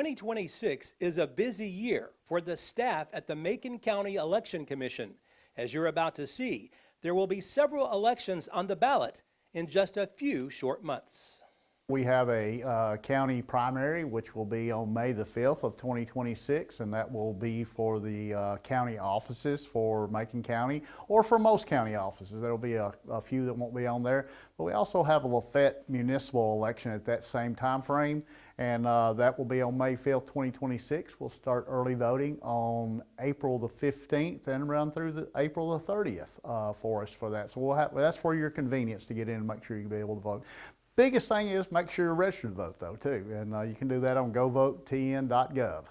2026 is a busy year for the staff at the Macon County Election Commission. As you're about to see, there will be several elections on the ballot in just a few short months. We have a county primary, which will be on May the 5th of 2026, and that will be for the county offices for Macon County, or for most county offices. There will be a few that won't be on there. But we also have a Lafayette municipal election at that same time frame, and that will be on May 5th, 2026. We'll start early voting on April the 15th and run through April the 30th for us for that. So we'll have, that's for your convenience to get in and make sure you'll be able to vote. Biggest thing is make sure you're registered to vote though too, and you can do that on govotetn.gov.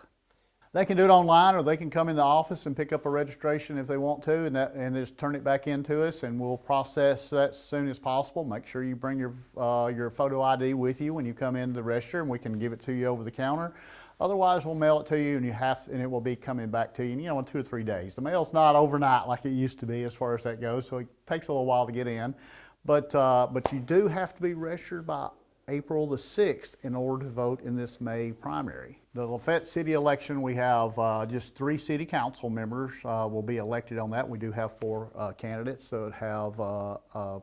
They can do it online, or they can come in the office and pick up a registration if they want to, and just turn it back into us, and we'll process that as soon as possible. Make sure you bring your photo ID with you when you come in to register, and we can give it to you over the counter. Otherwise, we'll mail it to you, and and it will be coming back to you, in 2 or 3 days. The mail's not overnight like it used to be as far as that goes, so it takes a little while to get in. But you do have to be registered by April the 6th in order to vote in this May primary. The Lafayette City election, we have just 3 city council members will be elected on that. We do have 4 candidates that have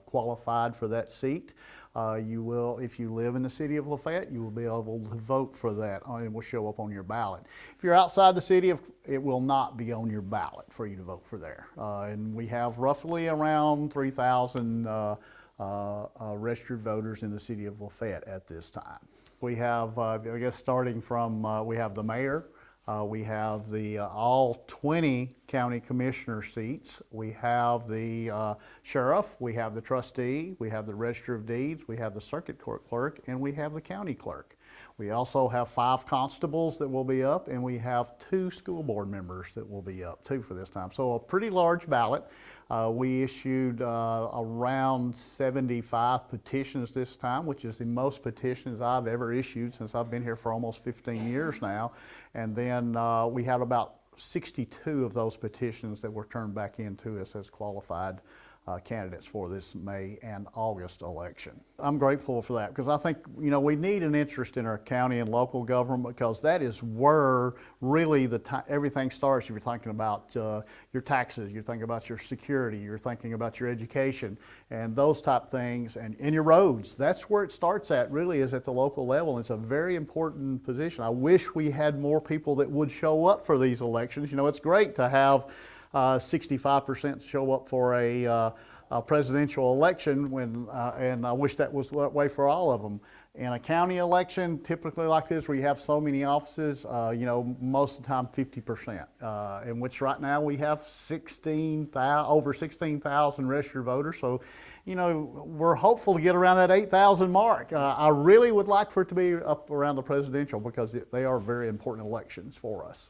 qualified for that seat. You will, if you live in the city of Lafayette, you will be able to vote for that, and it will show up on your ballot. If you're outside the city, it will not be on your ballot for you to vote for there. And we have roughly around 3,000 registered voters in the city of Lafayette at this time. We have, I guess starting from, we have the mayor, we have the all 20 county commissioner seats, we have the sheriff, we have the trustee, we have the register of deeds, we have the circuit court clerk, and we have the county clerk. We also have 5 constables that will be up, and we have 2 school board members that will be up too for this time. So a pretty large ballot. We issued around 75 petitions this time, which is the most petitions I've ever issued since I've been here for almost 15 years now. And then we had about 62 of those petitions that were turned back into us as qualified candidates for this May and August election. I'm grateful for that because I think, we need an interest in our county and local government, because that is where really everything starts. If you're thinking about your taxes, you're thinking about your security, you're thinking about your education and those type things, and your roads. That's where it starts at, really, is at the local level. It's a very important position. I wish we had more people that would show up for these elections. It's great to have 65% show up for a presidential election, and I wish that was that way for all of them. In a county election, typically like this, where you have so many offices, most of the time 50%, in which right now we have over 16,000 registered voters. So, we're hopeful to get around that 8,000 mark. I really would like for it to be up around the presidential, because they are very important elections for us.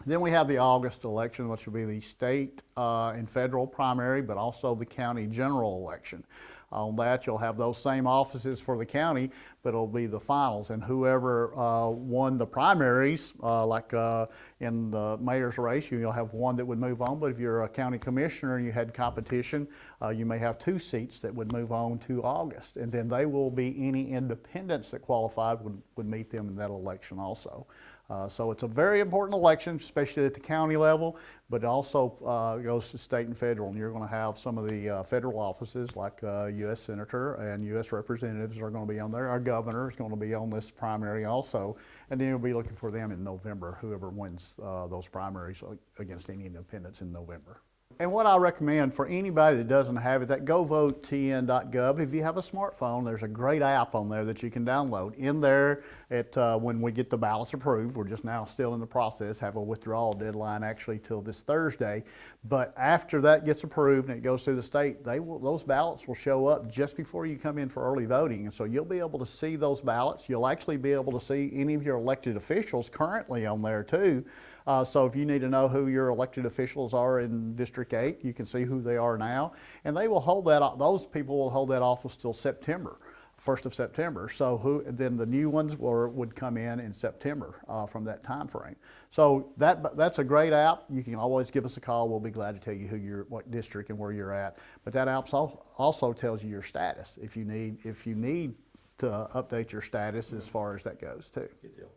Then we have the August election, which will be the state and federal primary, but also the county general election. On that, you'll have those same offices for the county, but it'll be the finals. And whoever won the primaries, like in the mayor's race, you'll have one that would move on. But if you're a county commissioner and you had competition, you may have 2 seats that would move on to August. And then they will be any independents that qualified would meet them in that election also. So it's a very important election, especially at the county level, but it also goes to state and federal. And you're going to have some of the federal offices, like U.S. Senator and U.S. Representatives are going to be on there. Our governor is going to be on this primary also. And then you'll be looking for them in November, whoever wins those primaries against any independents in November. And what I recommend for anybody that doesn't have it, that govotetn.gov, if you have a smartphone, there's a great app on there that you can download. In there, when we get the ballots approved, we're just now still in the process, have a withdrawal deadline actually till this Thursday. But after that gets approved and it goes through the state, those ballots will show up just before you come in for early voting. And so you'll be able to see those ballots. You'll actually be able to see any of your elected officials currently on there too. So if you need to know who your elected officials are in District 8, you can see who they are now. And they will hold that, those people will hold that office till September, 1st of September. So then the new ones would come in September from that time frame. So that's a great app. You can always give us a call. We'll be glad to tell you what district and where you're at. But that app also tells you your status if you need to update your status as far as that goes too. Good deal.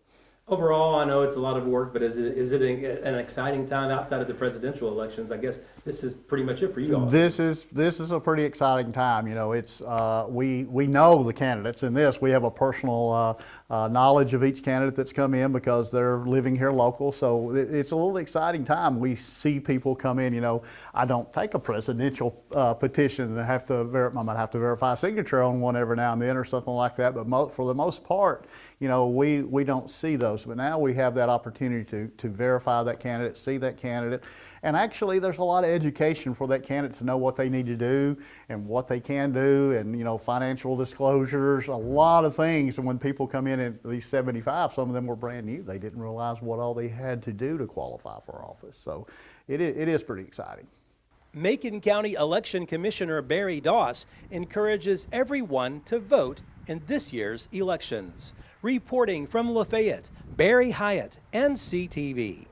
Overall, I know it's a lot of work, but is it an exciting time outside of the presidential elections? I guess this is pretty much it for you all. This is a pretty exciting time. You know, it's we know the candidates in this. We have a personal knowledge of each candidate that's come in because they're living here local. So it's a little exciting time. We see people come in. You know, I don't take a presidential petition and I might have to verify a signature on one every now and then or something like that. But for the most part, you know, we don't see those. But now we have that opportunity to verify that candidate, see that candidate. And actually, there's a lot of education for that candidate to know what they need to do and what they can do, and, you know, financial disclosures, a lot of things. And when people come in at these 75, some of them were brand new. They didn't realize what all they had to do to qualify for office. So it is pretty exciting. Macon County Election Commissioner Barry Doss encourages everyone to vote in this year's elections. Reporting from Lafayette, Barry Hyatt, NCTV.